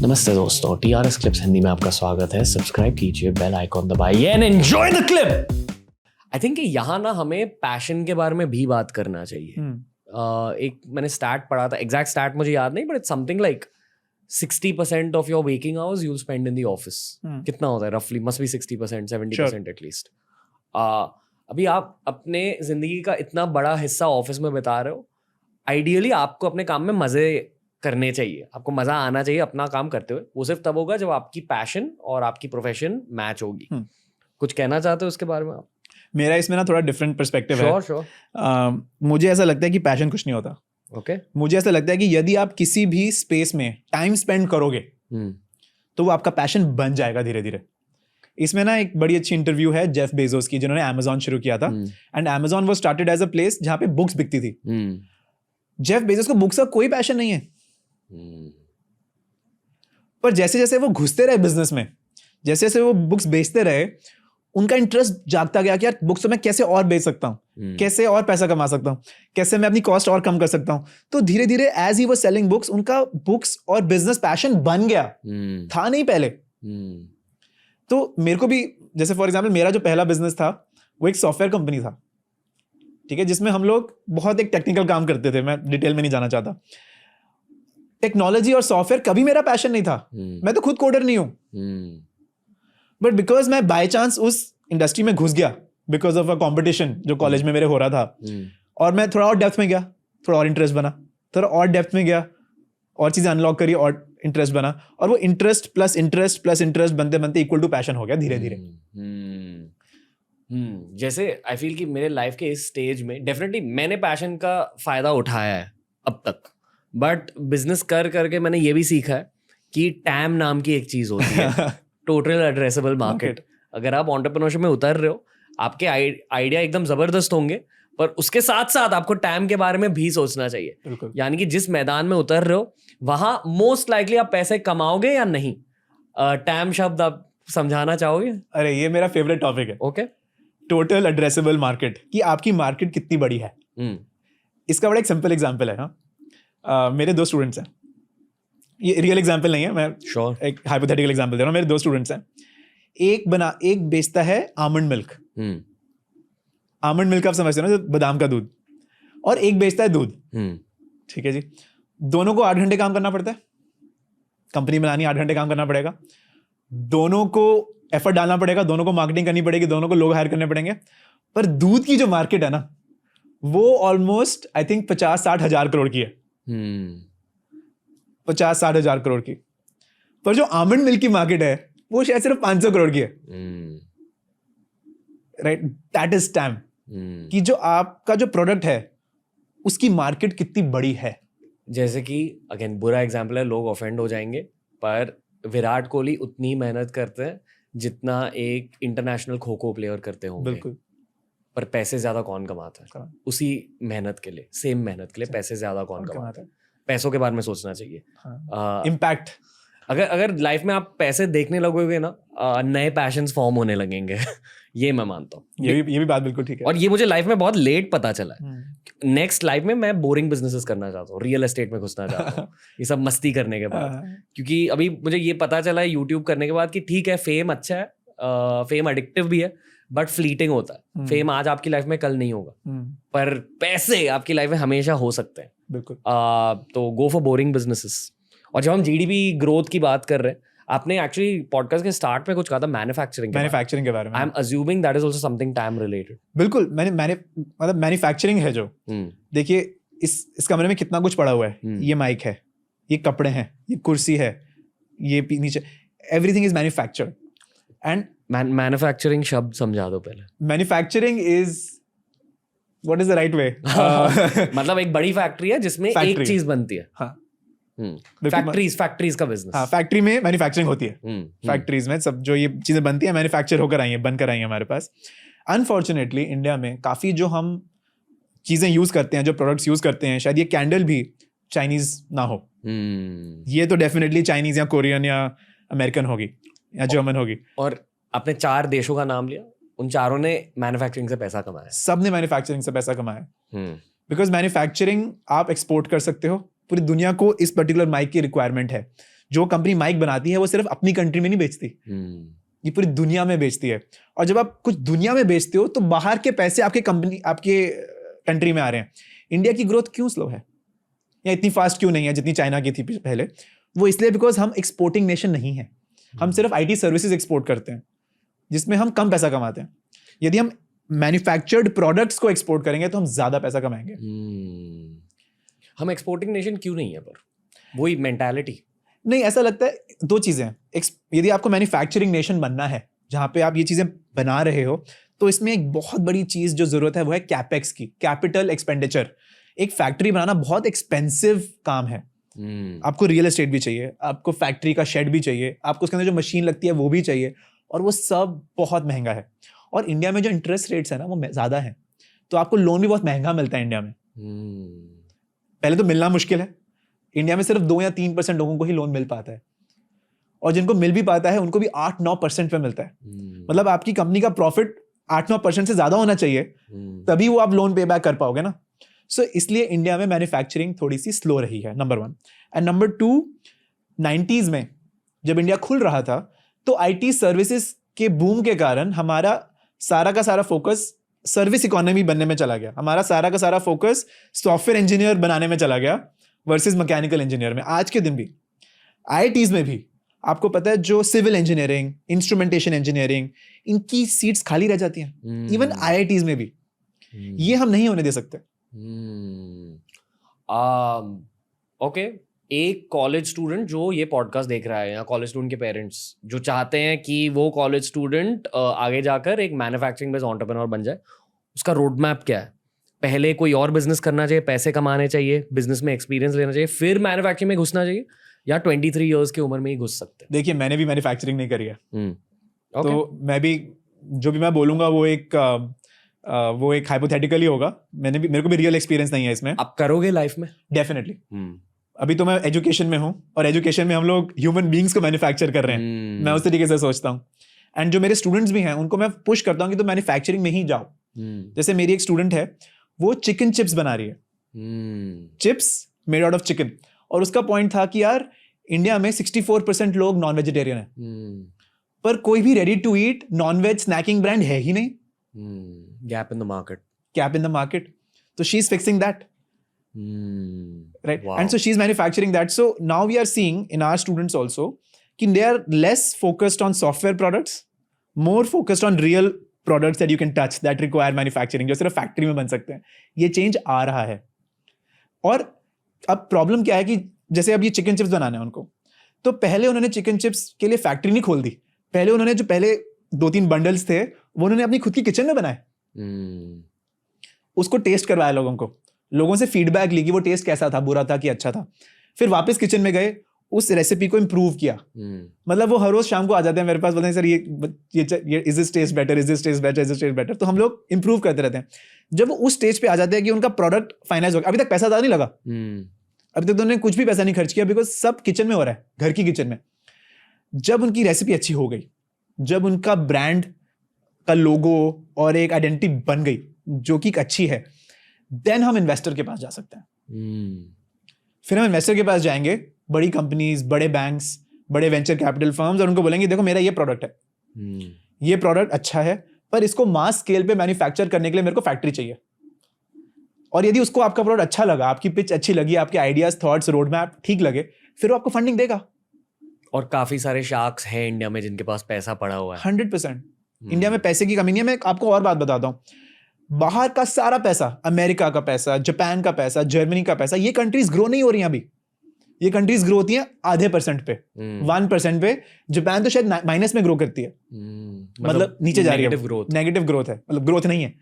नमस्ते दोस्तों, TRS clips Hindi में आपका स्वागत है। सब्सक्राइब कीजिए, बेल आइकॉन दबाइए and enjoy the clip. I think यहाँ ना हमें पैशन के बारे में भी बात करना चाहिए। एक मैंने स्टैट पढ़ा था, एग्जैक्ट स्टैट मुझे याद नहीं, but it's something like 60% of your waking hours you spend in the office. कितना होता है रफली? Must be 60%, 70% at least. अभी आप अपने जिंदगी का इतना बड़ा हिस्सा ऑफिस में बिता रहे हो। आइडियली आपको अपने काम में मजे करने चाहिए, आपको मजा आना चाहिए अपना काम करते हुए। वो सिर्फ तब होगा जब आपकी पैशन और आपकी प्रोफेशन मैच होगी। कुछ कहना चाहते हो उसके बारे में आप? मेरा इसमें ना थोड़ा डिफरेंट पर्सपेक्टिव है। श्योर। मुझे ऐसा लगता है कि पैशन कुछ नहीं होता। ओके। मुझे ऐसा लगता है कि यदि आप किसी भी स्पेस में टाइम स्पेंड करोगे तो वो आपका पैशन बन जाएगा धीरे धीरे। इसमें ना एक बड़ी अच्छी इंटरव्यू है जेफ बेजोस की, जिन्होंने अमेजॉन शुरू किया था। And Amazon was started as a place जहां पे बुक्स बिकती थी। जेफ बेजोस को बुक्स का कोई पैशन नहीं है, पर जैसे जैसे वो घुसते रहे बिजनेस में, जैसे जैसे वो बुक्स बेचते रहे, उनका इंटरेस्ट जागता गया कि यार बुक्स तो मैं कैसे और बेच सकता हूँ, कैसे और पैसा कमा सकता हूँ, कैसे मैं अपनी कॉस्ट और कम कर सकता हूँ। तो धीरे धीरे एज ही वो सेलिंग बुक्स, उनका बुक्स और बिजनेस पैशन बन गया। था नहीं पहले। तो मेरे को भी, जैसे फॉर एग्जाम्पल मेरा जो पहला बिजनेस था वो एक सॉफ्टवेयर कंपनी था, ठीक है, जिसमें हम लोग बहुत एक टेक्निकल काम करते थे। मैं डिटेल में नहीं जाना चाहता। टेक्नोलॉजी और सॉफ्टवेयर कभी मेरा पैशन नहीं था। मैं तो खुद कोडर नहीं हूं, बट बिकॉज मैं बाय चांस उस इंडस्ट्री में घुस गया बिकॉज ऑफ अ कंपटीशन जो कॉलेज में मेरे हो रहा था, और मैं थोड़ा और डेप्थ में गया, थोड़ा और इंटरेस्ट बना, थोड़ा और डेप्थ में गया, और चीजें अनलॉक करी और इंटरेस्ट बना, और वो interest plus interest plus interest बनते बनते इक्वल टू पैशन हो गया धीरे धीरे। जैसे आई फील कि मेरे लाइफ के इस स्टेज में डेफिनेटली मैंने पैशन का फायदा उठाया है अब तक, बट बिजनेस कर करके मैंने ये भी सीखा है कि टैम नाम की एक चीज होती है, टोटल एड्रेसेबल मार्केट। अगर आप एंटरप्रेन्योरशिप में उतर रहे हो, आपके आइडिया एकदम जबरदस्त होंगे, पर उसके साथ साथ आपको टाइम के बारे में भी सोचना चाहिए। यानी कि जिस मैदान में उतर रहे हो वहां मोस्ट लाइकली आप पैसे कमाओगे या नहीं। टाइम शब्द आप समझाना चाहोगे? अरे ये मेरा फेवरेट टॉपिक है। ओके। टोटल एड्रेसेबल मार्केट, कि आपकी मार्केट कितनी बड़ी है। इसका बड़ा एक सिंपल एग्जांपल है। मेरे दो स्टूडेंट्स हैं, ये रियल एग्जांपल नहीं है, मैं एक हाइपोथेटिकल एग्जांपल दे रहा हूँ। मेरे दो स्टूडेंट्स हैं, एक बेचता है आमंड मिल्क। आमंड मिल्क आप समझते हो ना, बादाम का दूध, और एक बेचता है दूध। ठीक है जी। दोनों को 8 घंटे काम करना पड़ता है, कंपनी बनानी 8 घंटे काम करना पड़ेगा, दोनों को एफर्ट डालना पड़ेगा, दोनों को मार्केटिंग करनी पड़ेगी, दोनों को लोग हायर करने पड़ेंगे। पर दूध की जो मार्केट है ना, वो ऑलमोस्ट आई थिंक 50-60 हजार करोड़ की है। 50-60 हजार करोड़ की। पर जो आमंड मिल्क की मार्केट है वो शायद सिर्फ 500 करोड़ की है। Right, that is time. कि जो आपका जो प्रोडक्ट है उसकी मार्केट कितनी बड़ी है। जैसे कि अगेन बुरा एग्जांपल है, लोग ऑफेंड हो जाएंगे, पर विराट कोहली उतनी मेहनत करते हैं जितना एक इंटरनेशनल खो खो प्लेयर करते होंगे। बिल्कुल। पर पैसे ज्यादा कौन कमाता है? उसी मेहनत के लिए, सेम मेहनत के लिए पैसे ज्यादा कौन कमाता है? पैसों के बारे में सोचना चाहिए। इम्पैक्ट। अगर लाइफ में आप पैसे देखने लगोगे ना, नए पैशंस फॉर्म होने लगेंगे। ये मैं मानता हूँ। ये भी बात बिल्कुल ठीक है। और ये मुझे लाइफ में बहुत लेट पता चला है। नेक्स्ट लाइफ में मैं बोरिंग बिजनेसेस करना चाहता हूँ, रियल एस्टेट में घुसना चाहता हूँ, ये सब मस्ती करने के बाद। क्योंकि अभी मुझे ये पता चला है यूट्यूब करने के बाद कि ठीक है, फेम अच्छा है, फेम एडिक्टिव भी है, बट फ्लीटिंग होता है। फेम आज आपकी लाइफ में कल नहीं होगा, पर पैसे आपकी लाइफ में हमेशा हो सकते हैं। बिल्कुल। तो गो फॉर बोरिंग बिजनेसेस। और जब हम जीडीपी ग्रोथ की बात कर रहे हैं, आपने एक्चुअली पॉडकास्ट के स्टार्ट में कुछ कहा था मैन्युफैक्चरिंग के बारे में। I am assuming that is also something time related. बिल्कुल। मतलब मैन्युफैक्चरिंग है जो, देखिए इस कमरे में कितना कुछ पड़ा हुआ है। ये माइक है, ये कपड़े हैं, ये कुर्सी है, ये नीचे, everything is manufactured. And manufacturing शब्द समझा दो पहले। Manufacturing is what is the right way? मतलब एक बड़ी फैक्ट्री है जिसमें एक चीज बनती है। हाँ। फैक्ट्रीज का बिजनेस। हाँ, फैक्ट्री में मैन्युफैक्चरिंग होती है। फैक्ट्रीज में सब जो ये चीजें बनती है मैन्युफैक्चर होकर आई हैं, बनकर आई हैं हमारे पास। अनफॉर्चुनेटली इंडिया में काफी जो हम चीजें यूज करते हैं, जो प्रोडक्ट्स यूज करते हैं, शायद ये कैंडल भी चाइनीज ना हो। ये तो डेफिनेटली चाइनीज या कोरियन या अमेरिकन होगी या जर्मन होगी। और आपने 4 देशों का नाम लिया, उन चारों ने मैन्युफैक्चरिंग से पैसा कमाया। सब ने मैन्युफैक्चरिंग से पैसा कमाया, बिकॉज मैन्युफैक्चरिंग आप एक्सपोर्ट कर सकते हो। पूरी दुनिया को इस पर्टिकुलर माइक की रिक्वायरमेंट है, जो कंपनी माइक बनाती है वो सिर्फ अपनी कंट्री में नहीं बेचती, ये पूरी दुनिया में बेचती है। और जब आप कुछ दुनिया में बेचते हो तो बाहर के पैसे आपके कंट्री में आ रहे हैं। इंडिया की ग्रोथ क्यों स्लो है या इतनी फास्ट क्यों नहीं है जितनी चाइना की थी पहले? वो इसलिए बिकॉज हम एक्सपोर्टिंग नेशन नहीं है, हम सिर्फ IT सर्विसेज एक्सपोर्ट करते हैं जिसमें हम कम पैसा कमाते हैं। यदि हम मैन्युफैक्चर्ड प्रोडक्ट्स को एक्सपोर्ट करेंगे तो हम ज्यादा पैसा कमाएंगे। हम एक्सपोर्टिंग नेशन क्यों नहीं है? पर वही मेंटालिटी नहीं, ऐसा लगता है दो चीजें हैं। यदि आपको मैन्युफैक्चरिंग नेशन बनना है जहां पे आप ये चीजें बना रहे हो, तो इसमें एक बहुत बड़ी चीज जो जरूरत है वो है कैपेक्स की, कैपिटल एक्सपेंडिचर। एक फैक्ट्री बनाना बहुत एक्सपेंसिव काम है। आपको रियल एस्टेट भी चाहिए, आपको फैक्ट्री का शेड भी चाहिए, आपको उसके अंदर जो मशीन लगती है वो भी चाहिए, और वो सब बहुत महंगा है। और इंडिया में जो इंटरेस्ट रेट्स है ना वो ज्यादा है, तो आपको लोन भी बहुत महंगा मिलता है इंडिया में। पहले तो मिलना मुश्किल है, इंडिया में सिर्फ 2 या 3% लोगों को ही लोन मिल पाता है, और जिनको मिल भी पाता है उनको भी 8-9% पे मिलता है। मतलब आपकी कंपनी का प्रॉफिट 8-9% से ज्यादा होना चाहिए, तभी वो आप लोन पे बैक कर पाओगे ना। सो इसलिए इंडिया में मैन्युफैक्चरिंग थोड़ी सी स्लो रही है, नंबर 1। एंड नंबर 2, 90s में जब इंडिया खुल रहा था तो IT सर्विसेज के बूम के कारण हमारा सारा का सारा फोकस सर्विस इकोनॉमी बनने में चला गया। हमारा सारा का सारा फोकस सॉफ्टवेयर इंजीनियर बनाने में चला गया वर्सेस मैकेनिकल इंजीनियर में। आज के दिन भी IITs में भी आपको पता है जो सिविल इंजीनियरिंग, इंस्ट्रूमेंटेशन इंजीनियरिंग, इनकी सीट्स खाली रह जाती हैं। इवन IITs में भी ये हम नहीं होने दे सकते। ओके, एक कॉलेज स्टूडेंट जो ये पॉडकास्ट देख रहा है या कॉलेज स्टूडेंट के पेरेंट्स जो चाहते हैं कि वो कॉलेज स्टूडेंट आगे जाकर एक मैन्युफैक्चरिंग बेस्ड एंटरप्रेन्योर बन जाए, उसका रोड मैप क्या है? पहले कोई और बिजनेस करना चाहिए, पैसे कमाने चाहिए, बिजनेस में एक्सपीरियंस लेना चाहिए, फिर मैन्युफैक्चरिंग में घुसना चाहिए, या 23 इयर्स की उम्र में ही घुस सकते हैं? देखिए, मैंने भी मैन्युफैक्चरिंग नहीं करी है, तो मैं भी जो भी मैं बोलूंगा वो एक हाइपोथेटिकली होगा। मेरे को भी रियल एक्सपीरियंस नहीं है इसमें। आप करोगे लाइफ में? डेफिनेटली। अभी तो मैं एजुकेशन में हूँ, और एजुकेशन में हम लोग ह्यूमन बींग्स को मैन्युफैक्चर कर रहे हैं। मैं उस तरीके से सोचता हूँ। एंड जो मेरे स्टूडेंट्स भी हैं उनको मैं पुश करता हूँ कि तो मैन्युफैक्चरिंग में ही जाओ। जैसे मेरी एक स्टूडेंट है, वो चिकन चिप्स बना रही है, chips made out of chicken. और उसका पॉइंट था कि यार इंडिया में 64% लोग नॉन वेजिटेरियन है, पर कोई भी ready to eat non veg snacking brand है ही नहीं। Gap in the market. तो she is fixing that, right? Wow. And so she's manufacturing that. So now we are seeing in our students also कि they are less focused on software products, more focused on real products that you can touch that require manufacturing, जो सिर्फ factory में बन सकते हैं। ये change आ रहा है। और अब प्रॉब्लम क्या है कि जैसे अब ये चिकन चिप्स बनाना है उनको, तो पहले उन्होंने चिकन चिप्स के लिए फैक्ट्री नहीं खोल दी। पहले उन्होंने जो पहले 2-3 बंडल्स थे वो उन्होंने अपनी खुद की किचन में बनाए, उसको टेस्ट करवाया लोगों को, लोगों से फीडबैक ली कि वो टेस्ट कैसा था, बुरा था कि अच्छा था। फिर वापस किचन में गए, उस रेसिपी को इम्प्रूव किया। मतलब वो हर रोज शाम को आ जाते हैं मेरे पास, बोलते हैं सर ये is this test better, is this test better, is this test better. तो हम लोग इम्प्रूव करते रहते हैं। जब वो उस स्टेज पे आ जाते हैं कि उनका प्रोडक्ट फाइनलाइज हो गया, अभी तक पैसा ज्यादा नहीं लगा, अभी तक तो उन्होंने कुछ भी पैसा नहीं खर्च किया, बिकॉज सब किचन में हो रहा है, घर की किचन में। जब उनकी रेसिपी अच्छी हो गई, जब उनका ब्रांड का लोगो और एक आइडेंटिटी बन गई जो कि अच्छी है, देन हम इन्वेस्टर के पास जा सकते हैं। फिर हम इन्वेस्टर के पास जाएंगे, बड़ी कंपनीज, बड़े बैंक्स, बड़े वेंचर कैपिटल फर्म्स, और उनको बोलेंगे देखो मेरा ये प्रोडक्ट है, ये प्रोडक्ट अच्छा है, पर इसको मास स्केल पे मैन्युफैक्चर करने के लिए मेरे को फैक्ट्री चाहिए। और यदि उसको आपका प्रोडक्ट अच्छा लगा, आपकी पिच अच्छी लगी, आपके आइडियाज, थॉट्स, रोड मैप ठीक लगे, फिर वो आपको फंडिंग देगा। और काफी सारे शार्क्स हैं इंडिया में जिनके पास पैसा पड़ा हुआ है। 100% इंडिया में पैसे की कमी नहीं है। मैं आपको और बात बताता हूँ, बाहर का सारा पैसा, अमेरिका का पैसा, जापान का पैसा, जर्मनी का पैसा, ये कंट्रीज ग्रो नहीं हो रही हैं अभी। ये कंट्रीज ग्रो होती हैं आधे % पे, 1% पे। जापान तो शायद माइनस में ग्रो करती है, मतलब नीचे जा रही है, नेगेटिव ग्रोथ है, मतलब ग्रोथ नहीं है।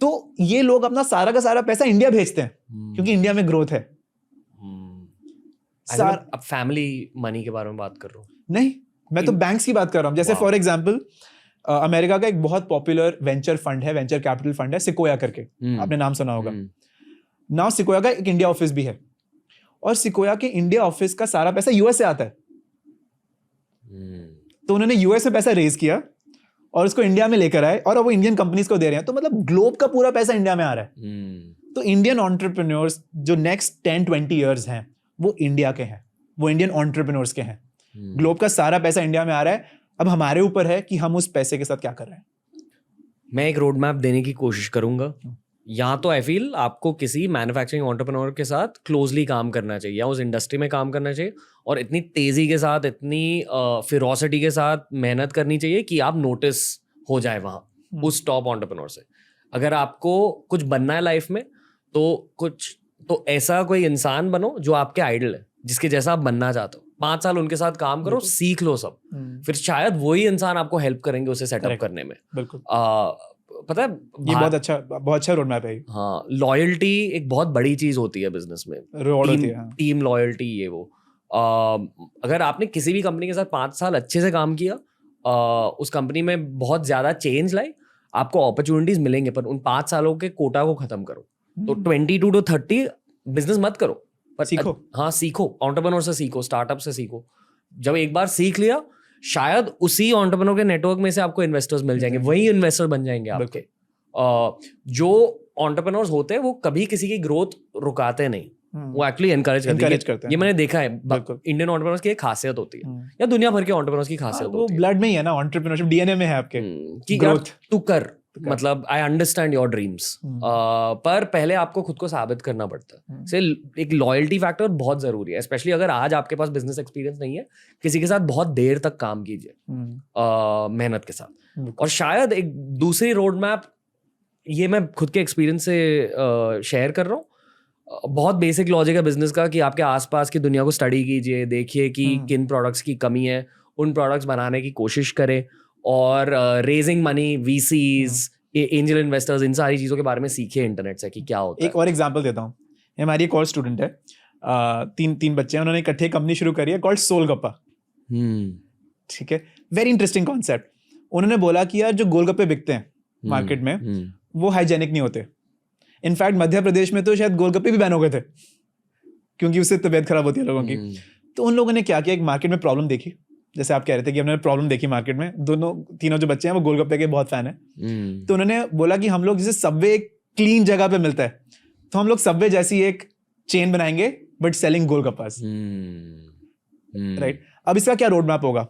तो ये लोग अपना सारा का सारा पैसा इंडिया भेजते हैं क्योंकि इंडिया में ग्रोथ है। अब फैमिली मनी के बारे में बात कर रहा हूँ। नहीं, मैं तो बैंक्स की बात कर रहा हूँ। जैसे फॉर एग्जाम्पल अमेरिका का एक बहुत पॉपुलर वेंचर फंड है, वेंचर कैपिटल फंड है, सिकोया करके, आपने नाम सुना होगा। नाउ सिकोया का एक इंडिया ऑफिस भी है, और सिकोया के इंडिया ऑफिस का सारा पैसा यूएस से आता है। तो उन्होंने यूएस से पैसा रेज किया और उसको इंडिया में लेकर आए, और अब वो इंडियन कंपनीज को दे रहे हैं। तो मतलब ग्लोब का पूरा पैसा इंडिया में आ रहा है। तो इंडियन एंटरप्रेन्योर्स जो नेक्स्ट 10-20 ईयर्स हैं वो इंडिया के हैं। वो इंडियन एंटरप्रेन्योर्स के हैं। ग्लोब का सारा पैसा इंडिया में आ रहा है, अब हमारे ऊपर है कि हम उस पैसे के साथ क्या कर रहे हैं। मैं एक रोड मैप देने की कोशिश करूंगा। या तो आई फील आपको किसी मैन्युफैक्चरिंग एंटरप्रेन्योर के साथ क्लोजली काम करना चाहिए या उस इंडस्ट्री में काम करना चाहिए और इतनी तेजी के साथ, इतनी फिरोसिटी के साथ मेहनत करनी चाहिए कि आप नोटिस हो जाए वहाँ उस टॉप एंटरप्रेन्योर से। अगर आपको कुछ बनना है लाइफ में तो ऐसा कोई इंसान बनो जो आपके आइडल है, जिसके जैसा आप बनना चाहते हो। 5 साल उनके साथ काम करो, सीख लो सब, फिर शायद वही इंसान आपको हेल्प करेंगे उसे सेटअप करने में। बिल्कुल। पता है ये बहुत अच्छा रोड मैप है। हाँ, लॉयल्टी एक बहुत बड़ी चीज होती है बिजनेस में। टीम लॉयल्टी, ये वो अगर आपने किसी भी कंपनी के साथ 5 साल अच्छे से काम किया, उस कंपनी में बहुत ज्यादा चेंज लाई, आपको अपॉर्चुनिटीज मिलेंगे, पर उन 5 सालों के कोटा को खत्म करो। तो 22 to 30 बिजनेस मत करो, पर सीखो। हाँ, सीखो, एंटरप्रेन्योर से सीखो, स्टार्टअप से सीखो। जब एक बार सीख लिया, शायद उसी एंटरप्रेन्योर के नेटवर्क में से आपको इन्वेस्टर्स मिल जाएंगे, वही इन्वेस्टर बन जाएंगे आपके। जो एंटरप्रेन्योर्स होते हैं वो कभी किसी की ग्रोथ रुकाते नहीं, वो एक्चुअली एनकरेज करते हैं। ये मैंने देखा है, इंडियन एंटरप्रेन्योर्स की एक खासियत होती है, या दुनिया भर के एंटरप्रेन्योर्स की खासियत होती है। वो ब्लड में ही है ना, एंटरप्रेन्योरशिप डीएनए में है आपके कि ग्रोथ तू कर, मतलब आई अंडरस्टैंड योर ड्रीम्स, पर पहले आपको खुद को साबित करना पड़ता है। से एक लॉयल्टी फैक्टर बहुत जरूरी है, स्पेशली अगर आज आपके पास बिजनेस एक्सपीरियंस नहीं है। किसी के साथ बहुत देर तक काम कीजिए मेहनत के साथ। और शायद एक दूसरी रोड मैप, ये मैं खुद के एक्सपीरियंस से शेयर कर रहा हूँ। बहुत बेसिक लॉजिक है बिजनेस का कि आपके आसपास की दुनिया को स्टडी कीजिए, देखिए कि किन प्रोडक्ट्स की कमी है, उन प्रोडक्ट्स बनाने की कोशिश करें, और raising money, VCs, angel investors, इन सारी चीजों के बारे में सीखिए इंटरनेट से कि क्या होता है। एक और एग्जांपल देता हूँ। हमारी एक और स्टूडेंट है, तीन बच्चे हैं, उन्होंने इकट्ठे कंपनी शुरू करी है कॉल्ड सोलगप्पा। ठीक है, वेरी इंटरेस्टिंग कॉन्सेप्ट। उन्होंने बोला कि यार जो गोलगप्पे बिकते हैं मार्केट में वो हाइजेनिक नहीं होते। इनफैक्ट मध्य प्रदेश में तो शायद गोलगप्पे भी बैन हो गए थे क्योंकि उससे तबीयत खराब होती है लोगों की। तो उन लोगों ने क्या किया, एक मार्केट में प्रॉब्लम देखी, जैसे आप कह रहे थे कि हमने प्रॉब्लम देखी मार्केट में। तीनों जो बच्चे हैं वो गोलगप्पे के बहुत फैन है। तो उन्होंने बोला कि हम लोग जैसे सबवे एक क्लीन जगह पे मिलता है, तो हम लोग सबवे जैसी एक चेन बनाएंगे बट सेलिंग गोलगप्पास। राइट। अब इसका क्या रोड मैप होगा?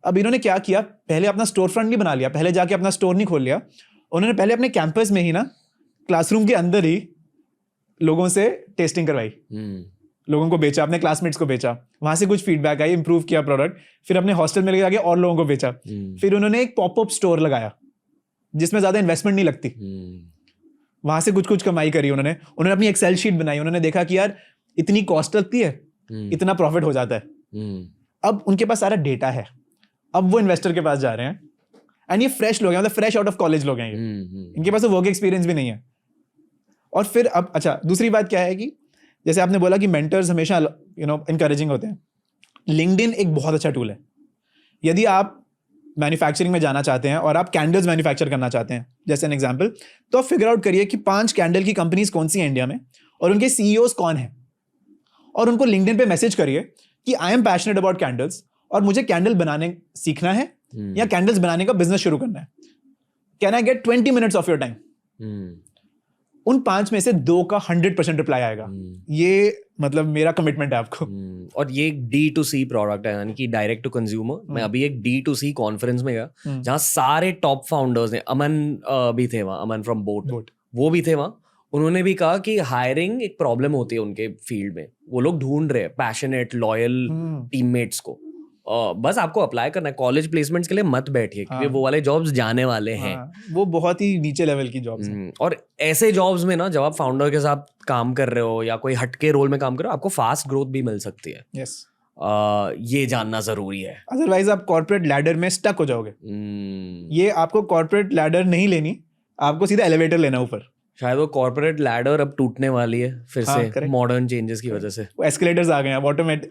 अब इन्होंने क्या किया, पहले अपना स्टोर फ्रंट नहीं बना लिया, पहले जाके अपना स्टोर नहीं खोल लिया। उन्होंने पहले अपने कैंपस में ही ना, क्लासरूम के अंदर ही लोगों से टेस्टिंग करवाई, लोगों को बेचा, अपने क्लासमेट्स को बेचा, वहां से कुछ फीडबैक आई, इंप्रूव किया प्रोडक्ट, फिर अपने हॉस्टल में ले जाके और लोगों को बेचा। फिर उन्होंने एक पॉपअप स्टोर लगाया जिसमें ज्यादा इन्वेस्टमेंट नहीं लगती, वहां से कुछ कमाई करी उन्होंने अपनी एक्सेल शीट बनाई, उन्होंने देखा कि यार इतनी कॉस्ट लगती है, इतना प्रॉफिट हो जाता है। अब उनके पास सारा डेटा है, अब वो इन्वेस्टर के पास जा रहे हैं, एंड ये फ्रेश लोग हैं, मतलब फ्रेश आउट ऑफ कॉलेज लोग हैं ये, इनके पास वर्क एक्सपीरियंस भी नहीं है। और फिर अब अच्छा, दूसरी बात क्या है कि जैसे आपने बोला कि मेंटर्स हमेशा इनकरेजिंग होते हैं। लिंक्डइन एक बहुत अच्छा टूल है। यदि आप मैन्युफैक्चरिंग में जाना चाहते हैं और आप कैंडल्स मैन्युफैक्चर करना चाहते हैं, जैसे एन एग्जांपल, तो आप फिगर आउट करिए कि 5 कैंडल की कंपनीज कौन सी हैं इंडिया में और उनके सीईओज कौन हैं, और उनको लिंक्डइन पे मैसेज करिए कि I am passionate about candles और मुझे कैंडल बनाने सीखना है या कैंडल्स बनाने का बिजनेस शुरू करना है। Can I get 20 minutes of your time? उन 5 में से 2 का 100% रिप्लाई आएगा। ये मतलब मेरा कमिटमेंट है आपको। और ये एक D2C प्रोडक्ट है, यानी कि डायरेक्ट टू कंज्यूमर। मैं अभी एक D2C कॉन्फ्रेंस में गया जहाँ सारे टॉप फाउंडर्स हैं, अमन भी थे वहाँ, अमन फ्रॉम बोट, वो भी थे वहाँ। उन्होंने भी कहा कि हायरिंग एक प्रॉब्लम होती है उनके फील्ड में, वो लोग ढूंढ रहे हैं पैशनेट लॉयल टीममेट्स को। बस आपको अप्लाई करना है। कॉलेज प्लेसमेंट्स के लिए मत बैठिए, क्योंकि वो वाले जॉब्स जाने वाले हैं। वो बहुत ही नीचे लेवल की जॉब्स हैं। और ऐसे जॉब्स में ना, जब आप फाउंडर के साथ काम कर रहे हो या कोई हटके रोल में काम कर रहे हो, आपको फास्ट ग्रोथ भी मिल सकती है। यस, ये जानना जरूरी है। अदरवाइज आप कॉर्पोरेट लैडर में स्टक हो जाओगे। ये आपको कॉर्पोरेट लैडर नहीं लेनी, आपको सीधा एलिवेटर लेना ऊपर। शायद वो कॉर्पोरेट लैडर अब टूटने वाली है फिर से, मॉडर्न चेंजेस की वजह से। एस्केलेटर्स आ गए हैं,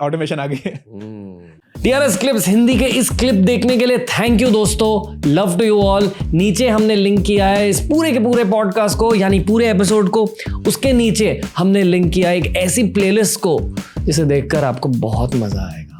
ऑटोमेशन आ गई है। DRS क्लिप्स हिंदी के इस क्लिप देखने के लिए थैंक यू दोस्तों, लव टू यू ऑल। नीचे हमने लिंक किया है इस पूरे के पूरे पॉडकास्ट को, यानी पूरे एपिसोड को। उसके नीचे हमने लिंक किया एक ऐसी प्लेलिस्ट को जिसे देखकर आपको बहुत मजा आएगा।